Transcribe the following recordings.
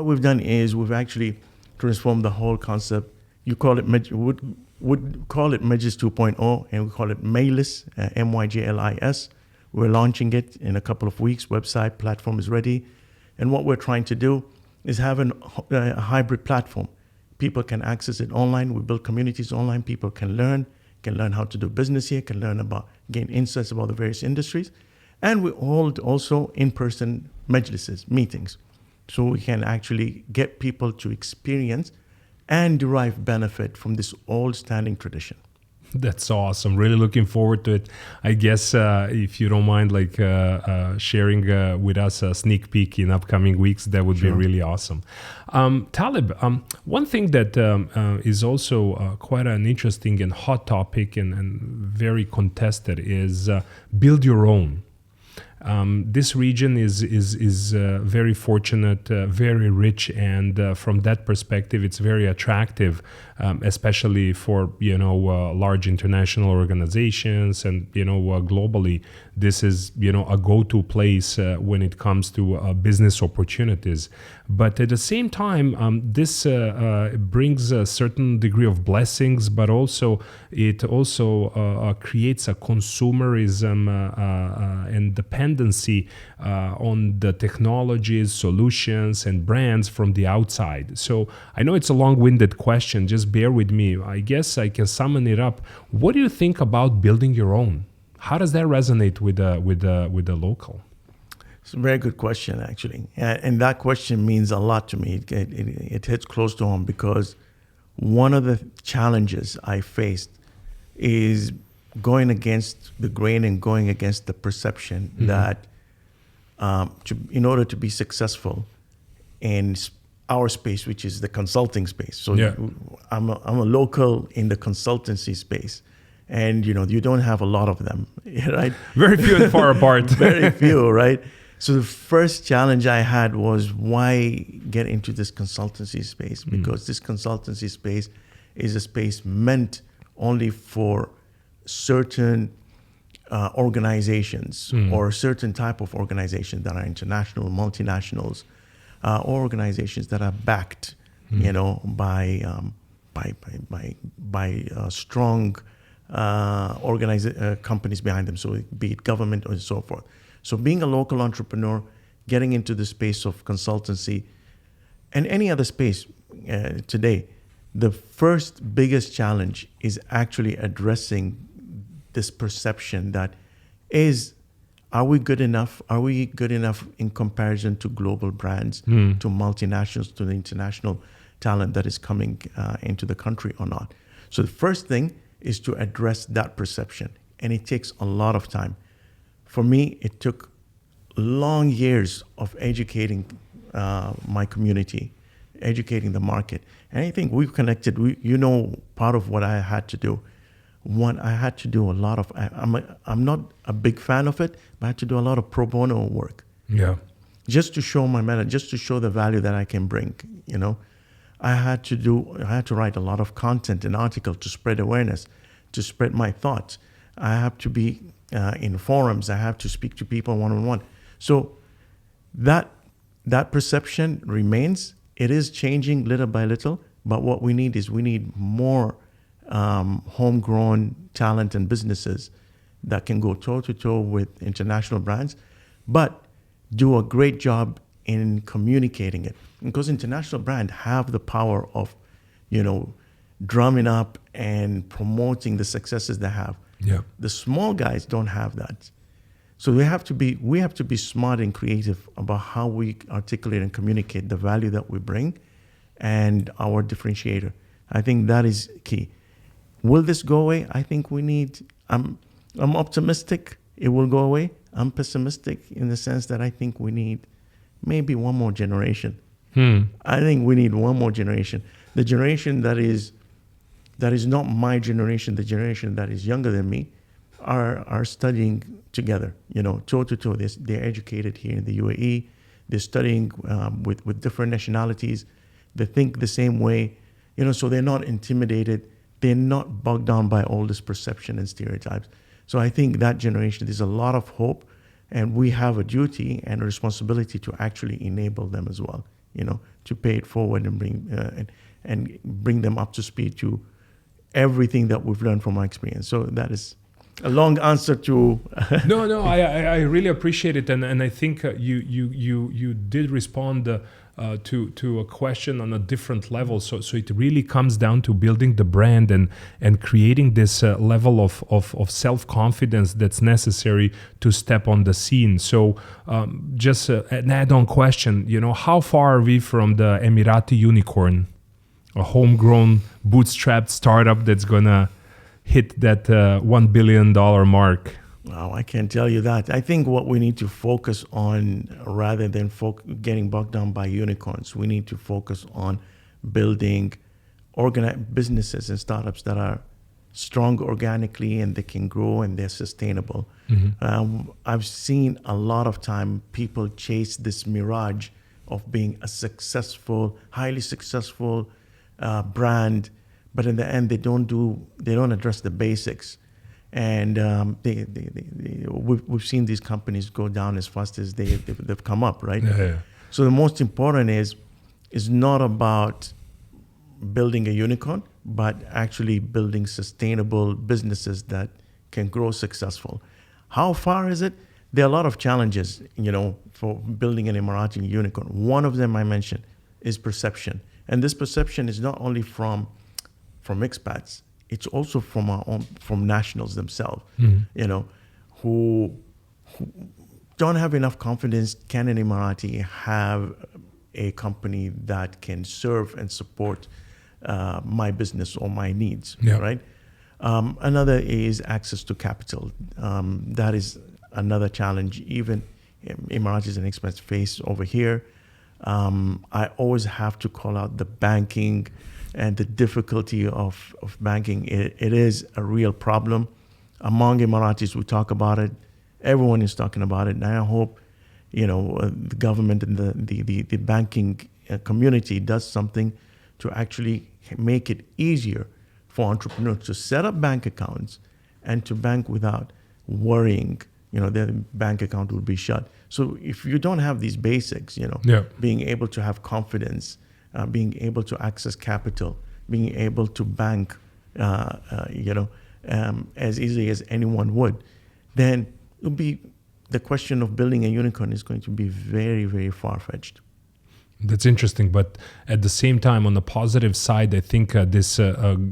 we've done is we've actually transformed the whole concept. You call it would call it Majlis 2.0, and we call it Mailus, Myjlis. We're launching it in a couple of weeks. Website platform is ready, and what we're trying to do is have a hybrid platform. People can access it online. We build communities online. People can learn how to do business here, can learn about, gain insights about the various industries. And we hold also in-person majlises, meetings. So we can actually get people to experience and derive benefit from this old standing tradition. That's awesome. Really looking forward to it. I guess if you don't mind, sharing with us a sneak peek in upcoming weeks, that would be really awesome. Talib, one thing that is also quite an interesting and hot topic and very contested is build your own. This region is very fortunate, very rich, and from that perspective, it's very attractive, especially for large international organizations, and globally, this is a go-to place when it comes to business opportunities. But at the same time, this brings a certain degree of blessings, but also it also creates a consumerism and dependency on the technologies, solutions, and brands from the outside. So I know it's a long-winded question. Just bear with me. I guess I can summon it up. What do you think about building your own? How does that resonate with the local? It's a very good question, actually. And that question means a lot to me. It hits close to home because one of the challenges I faced is going against the grain and going against the perception that in order to be successful in our space, which is the consulting space. So I'm a local in the consultancy space. And, you don't have a lot of them, right? Very few and far apart. Very few, right? So the first challenge I had was why get into this consultancy space? Because this consultancy space is a space meant only for certain organizations or a certain type of organization that are international, multinationals, or organizations that are backed, by strong companies behind them. So be it government or so forth. So being a local entrepreneur, getting into the space of consultancy and any other space today, the first biggest challenge is actually addressing this perception that are we good enough? Are we good enough in comparison to global brands, to multinationals, to the international talent that is coming into the country or not? So the first thing is to address that perception. And it takes a lot of time. For me, it took long years of educating my community, educating the market. And I think we've connected, part of what I had to do. One, I had to do a lot of, I'm not a big fan of it, but I had to do a lot of pro bono work. Yeah. Just to show my method, just to show the value that I can bring, I had to write a lot of content and articles to spread awareness, to spread my thoughts. I have to be in forums. I have to speak to people one-on-one. So that perception remains. It is changing little by little, but what we need more homegrown talent and businesses that can go toe-to-toe with international brands, but do a great job in communicating it. Because international brands have the power of, drumming up and promoting the successes they have. Yeah. The small guys don't have that. So we have to be smart and creative about how we articulate and communicate the value that we bring and our differentiator. I think that is key. Will this go away? I think I'm optimistic it will go away. I'm pessimistic in the sense that I think we need maybe one more generation. I think we need one more generation. The generation that is not my generation, the generation that is younger than me, are studying together, toe to toe. They're educated here in the UAE. They're studying with different nationalities. They think the same way, so they're not intimidated. They're not bogged down by all this perception and stereotypes. So I think that generation, there's a lot of hope, and we have a duty and a responsibility to actually enable them as well, to pay it forward and bring them up to speed to everything that we've learned from our experience. So that is a long answer to. No, I really appreciate it, and I think you did respond to a question on a different level. So it really comes down to building the brand and creating this level of self-confidence that's necessary to step on the scene. So just an add-on question, how far are we from the Emirati Unicorn, a homegrown, bootstrapped startup that's gonna hit that $1 billion mark? Wow, I can't tell you that. I think what we need to focus on, rather than getting bogged down by unicorns, we need to focus on building businesses and startups that are strong organically and they can grow and they're sustainable. Mm-hmm. I've seen a lot of time people chase this mirage of being a successful, highly successful brand, but in the end they don't address the basics. And we've seen these companies go down as fast as they've come up, right? Yeah. So the most important is not about building a unicorn, but actually building sustainable businesses that can grow successful. How far is it? There are a lot of challenges, for building an Emirati unicorn. One of them I mentioned is perception, and this perception is not only from expats. It's also from nationals themselves, mm-hmm. Who don't have enough confidence. Can an Emirati have a company that can serve and support my business or my needs, right? Another is access to capital. That is another challenge even Emiratis and expats face over here. I always have to call out the banking and the difficulty of banking. It is a real problem. Among Emiratis, we talk about it. Everyone is talking about it. And I hope, the government and the banking community does something to actually make it easier for entrepreneurs to set up bank accounts and to bank without worrying, their bank account will be shut. So if you don't have these basics, being able to have confidence, being able to access capital, being able to bank, as easily as anyone would, then it'll be the question of building a unicorn is going to be very, very far-fetched. That's interesting, but at the same time, on the positive side, I think this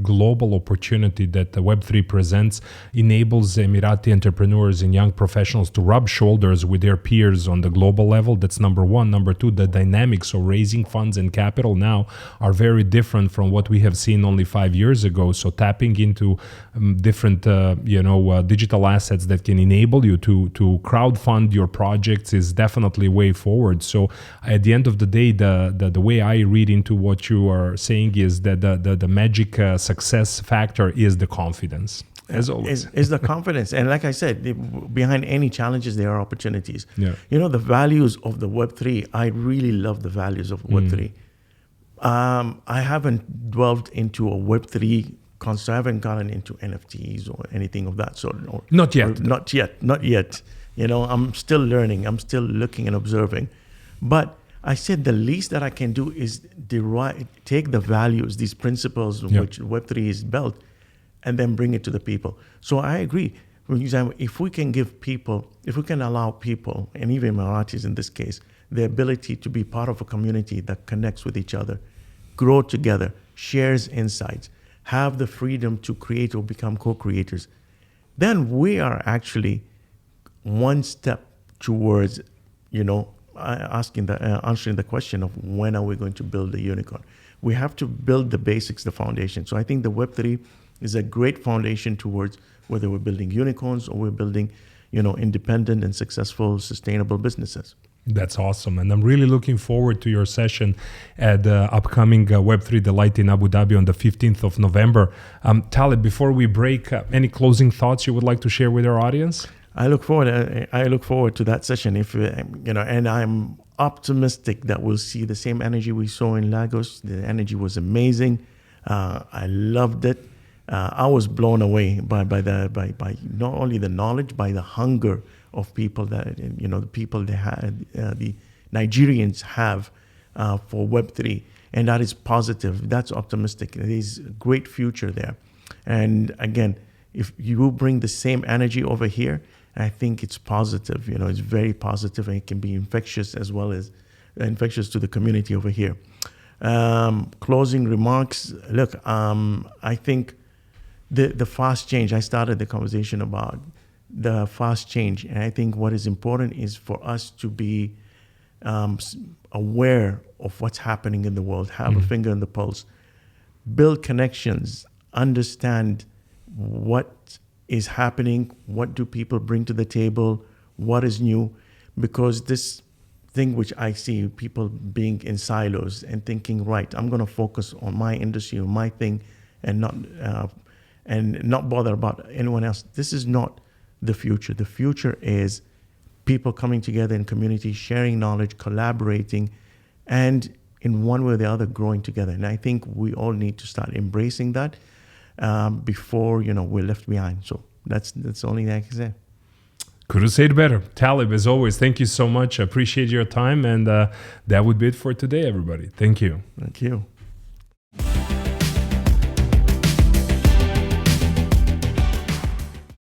global opportunity that Web3 presents enables Emirati entrepreneurs and young professionals to rub shoulders with their peers on the global level. That's number one. Number two, the dynamics of raising funds and capital now are very different from what we have seen only 5 years ago. So tapping into different, digital assets that can enable you to crowdfund your projects is definitely a way forward. So at the end of the day, the way I read into what you are saying is that the magic success factor is the confidence, as always. Is the confidence. And like I said, behind any challenges, there are opportunities. Yeah. The values of the Web3, I really love the values of Web3. I haven't delved into a Web3 concept. I haven't gotten into NFTs or anything of that sort. Not yet. Not yet. I'm still learning. I'm still looking and observing. But I said the least that I can do is take the values, these principles on which Web3 is built, and then bring it to the people. So I agree. For example, if we can allow people, and even Emiratis in this case, the ability to be part of a community that connects with each other, grow together, shares insights, have the freedom to create or become co-creators, then we are actually one step towards, answering the question of when are we going to build a unicorn. We have to build the basics, the foundation. So I think the Web3 is a great foundation towards whether we're building unicorns or we're building, independent and successful, sustainable businesses. That's awesome. And I'm really looking forward to your session at the upcoming Web3 Delight in Abu Dhabi on the 15th of November. Talib, before we break, any closing thoughts you would like to share with our audience? I look forward to that session. And I'm optimistic that we'll see the same energy we saw in Lagos. The energy was amazing. I loved it. I was blown away by not only the knowledge, by the hunger of people that the people they had, the Nigerians have for Web3. And that is positive. That's optimistic. There is a great future there. And again, if you bring the same energy over here, I think it's positive. It's very positive, and it can be infectious as well as infectious to the community over here. Closing remarks. Look, I think the fast change. I started the conversation about the fast change, and I think what is important is for us to be aware of what's happening in the world, have a finger on the pulse, build connections, understand what is happening, what do people bring to the table, what is new, because this thing which I see people being in silos and thinking, right, I'm going to focus on my industry or my thing and not bother about anyone else. This is not the future. The future is people coming together in communities, sharing knowledge, collaborating, and in one way or the other growing together. And I think we all need to start embracing that before we're left behind. So that's the only thing I can say. Couldn't say it better. Talib, as always, thank you so much. I appreciate your time, and that would be it for today, everybody. Thank you. Thank you.